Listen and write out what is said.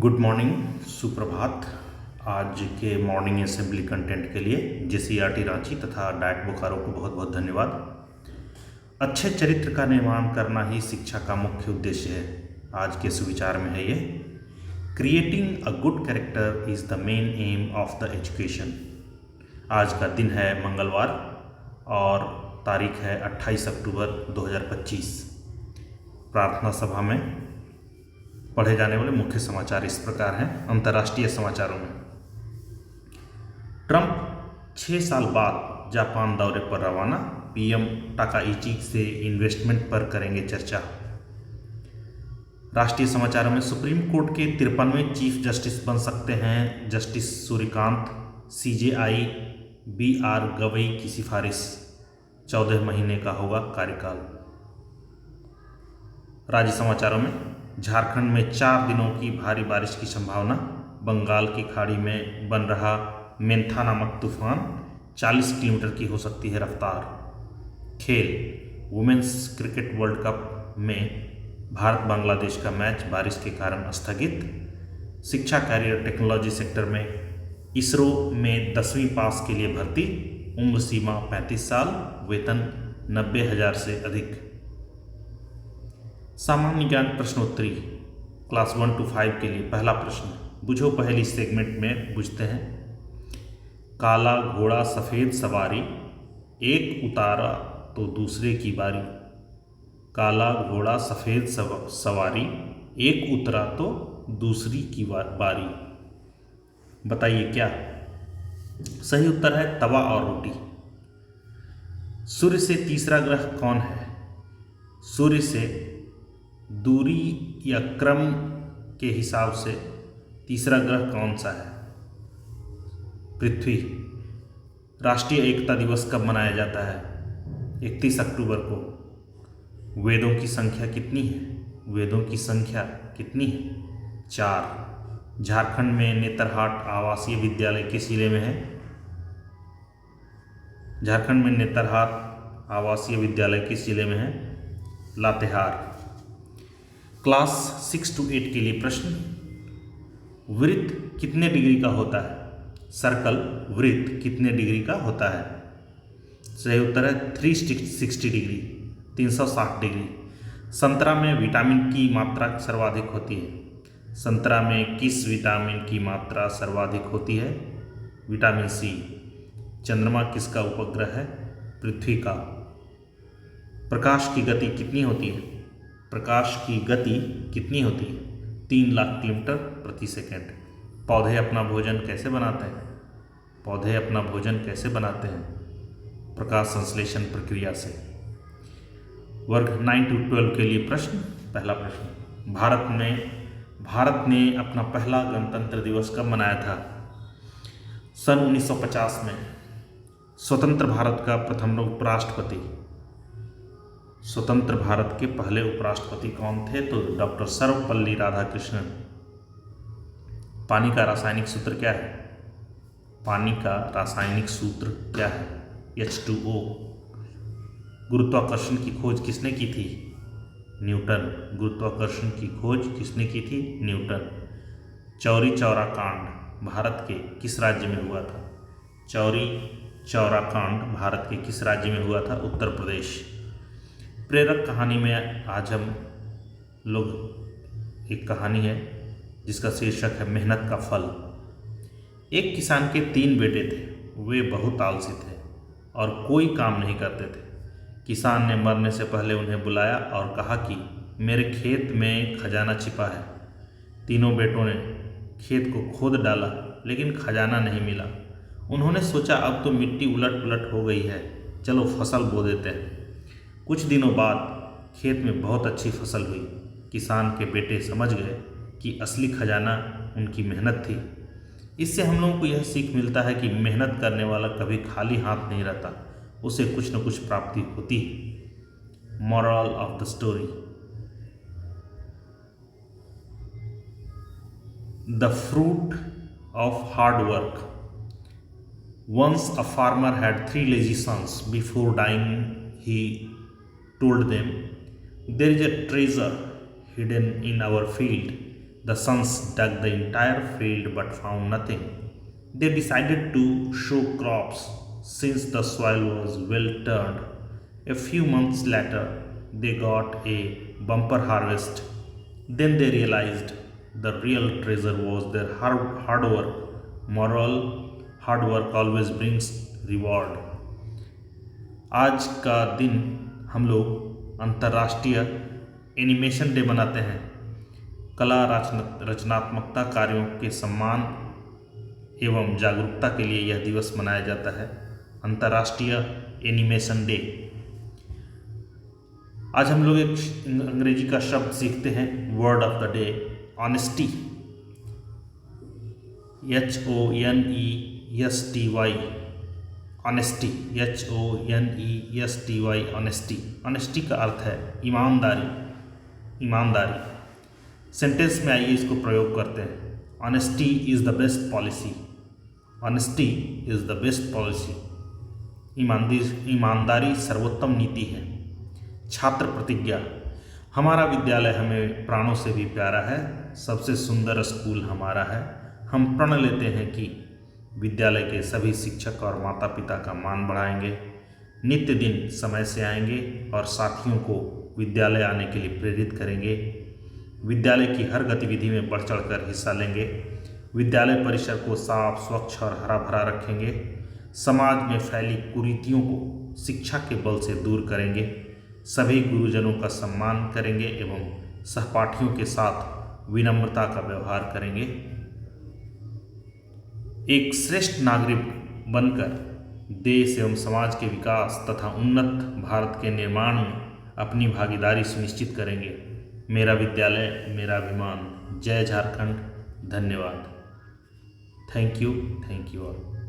Good morning, सुप्रभात। आज के मॉर्निंग असेंबली कंटेंट के लिए जेसीईआरटी रांची तथा डाइट बोकारो को बहुत बहुत धन्यवाद। अच्छे चरित्र का निर्माण करना ही शिक्षा का मुख्य उद्देश्य है। आज के सुविचार में है ये, creating a good character is the main M of the education. आज का दिन है मंगलवार और तारीख है 28 अक्टूबर 2025। प्रार्थना सभा में पढ़े जाने वाले मुख्य समाचार इस प्रकार हैं। अंतर्राष्ट्रीय समाचारों में, ट्रंप 6 साल बाद जापान दौरे पर रवाना, पीएम टाकाइची से इन्वेस्टमेंट पर करेंगे चर्चा। राष्ट्रीय समाचारों में, सुप्रीम कोर्ट के 53वें चीफ जस्टिस बन सकते हैं justice Suryakant, CJI BR Gavai की सिफारिश, 14 महीने का होगा कार्यकाल। राज्य समाचारों में, झारखंड में 4 दिनों की भारी बारिश की संभावना, बंगाल की खाड़ी में बन रहा मेंथा नामक तूफान, 40 किलोमीटर की हो सकती है रफ्तार। खेल, वुमेन्स क्रिकेट वर्ल्ड कप में भारत बांग्लादेश का मैच बारिश के कारण स्थगित। शिक्षा कैरियर टेक्नोलॉजी सेक्टर में इसरो में 10वीं पास के लिए भर्ती, उम्र सीमा 35 साल, वेतन 90,000 से अधिक। सामान्य ज्ञान प्रश्नोत्तरी क्लास 1 to 5 के लिए पहला प्रश्न, बुझो पहली सेगमेंट में बुझते हैं। काला घोड़ा सफ़ेद सवारी, एक उतारा तो दूसरे की बारी। काला घोड़ा सफ़ेद सवारी, एक उतरा तो दूसरी की बारी। बताइए क्या सही उत्तर है? तवा और रोटी। सूर्य से तीसरा ग्रह कौन है? सूर्य से दूरी या क्रम के हिसाब से तीसरा ग्रह कौन सा है? पृथ्वी। राष्ट्रीय एकता दिवस कब मनाया जाता है? 31 अक्टूबर को। वेदों की संख्या कितनी है? वेदों की संख्या कितनी है? 4। झारखंड में नेतरहाट आवासीय विद्यालय किस जिले में है? झारखंड में नेतरहाट आवासीय विद्यालय किस जिले में है? लातेहार। क्लास 6 to 8 के लिए प्रश्न, वृत्त कितने डिग्री का होता है? सर्कल वृत्त कितने डिग्री का होता है? सही उत्तर है 360 डिग्री, 360 डिग्री। संतरा में विटामिन की मात्रा सर्वाधिक होती है। संतरा में किस विटामिन की मात्रा सर्वाधिक होती है? Vitamin C. चंद्रमा किसका उपग्रह है? पृथ्वी का। प्रकाश की गति कितनी होती है? प्रकाश की गति कितनी होती है? 3 लाख किलोमीटर प्रति सेकंड। पौधे अपना भोजन कैसे बनाते हैं? पौधे अपना भोजन कैसे बनाते हैं? प्रकाश संश्लेषण प्रक्रिया से। वर्ग 9 to 12 के लिए प्रश्न, पहला प्रश्न, भारत ने अपना पहला गणतंत्र दिवस कब मनाया था? सन 1950 में। स्वतंत्र भारत का प्रथम उपराष्ट्रपति, स्वतंत्र भारत के पहले उपराष्ट्रपति कौन थे? तो डॉक्टर सर्वपल्ली राधाकृष्णन। पानी का रासायनिक सूत्र क्या है? पानी का रासायनिक सूत्र क्या है? H2O। गुरुत्वाकर्षण की खोज किसने की थी? न्यूटन। गुरुत्वाकर्षण की खोज किसने की थी? न्यूटन। चौरी चौरा कांड भारत के किस राज्य में हुआ था? चौरी चौरा कांड भारत के किस राज्य में हुआ था? उत्तर प्रदेश। प्रेरक कहानी में आज हम लोग एक कहानी है जिसका शीर्षक है मेहनत का फल। एक किसान के 3 बेटे थे। वे बहुत आलसी थे और कोई काम नहीं करते थे। किसान ने मरने से पहले उन्हें बुलाया और कहा कि मेरे खेत में खजाना छिपा है। तीनों बेटों ने खेत को खोद डाला लेकिन खजाना नहीं मिला। उन्होंने सोचा अब तो मिट्टी उलट पुलट हो गई है, चलो फसल बो देते हैं। कुछ दिनों बाद खेत में बहुत अच्छी फसल हुई। किसान के बेटे समझ गए कि असली खजाना उनकी मेहनत थी। इससे हम लोगों को यह सीख मिलता है कि मेहनत करने वाला कभी खाली हाथ नहीं रहता, उसे कुछ न कुछ प्राप्ति होती है। Moral of the story, the fruit of hard work. Once a farmer had 3 lazy sons. Before dying, he told them, "There is a treasure hidden in our field. The sons dug the entire field but found nothing. They decided to show crops since the soil was well turned. A few months later, they got a bumper harvest. Then they realized the real treasure was their hard work. Moral: hard work always brings reward. आज का दिन हम लोग अंतर्राष्ट्रीय animation day मनाते हैं। कला रचनात्मकता कार्यों के सम्मान एवं जागरूकता के लिए यह दिवस मनाया जाता है, अंतर्राष्ट्रीय एनिमेशन डे। आज हम लोग एक अंग्रेजी का शब्द सीखते हैं, word of the day, honesty. HONESTY, honesty, HONESTY, honesty. Honesty का अर्थ है ईमानदारी, ईमानदारी। सेंटेंस में आइए इसको प्रयोग करते हैं। Honesty is the best policy, honesty is the best policy. ईमानदारी सर्वोत्तम नीति है। छात्र प्रतिज्ञा: हमारा विद्यालय हमें प्राणों से भी प्यारा है, सबसे सुंदर स्कूल हमारा है। हम प्रण लेते हैं कि विद्यालय के सभी शिक्षक और माता पिता का मान बढ़ाएंगे, नित्य दिन समय से आएंगे और साथियों को विद्यालय आने के लिए प्रेरित करेंगे, विद्यालय की हर गतिविधि में बढ़ चढ़कर हिस्सा लेंगे, विद्यालय परिसर को साफ, स्वच्छ और हरा भरा रखेंगे, समाज में फैली कुरीतियों को शिक्षा के बल से दूर करेंगे, सभी गुरुजनों का सम्मान करेंगे एवं सहपाठियों के साथ विनम्रता का व्यवहार करेंगे। एक श्रेष्ठ नागरिक बनकर देश एवं समाज के विकास तथा उन्नत भारत के निर्माण में अपनी भागीदारी सुनिश्चित करेंगे। मेरा विद्यालय मेरा अभिमान। जय झारखंड। धन्यवाद। Thank you all.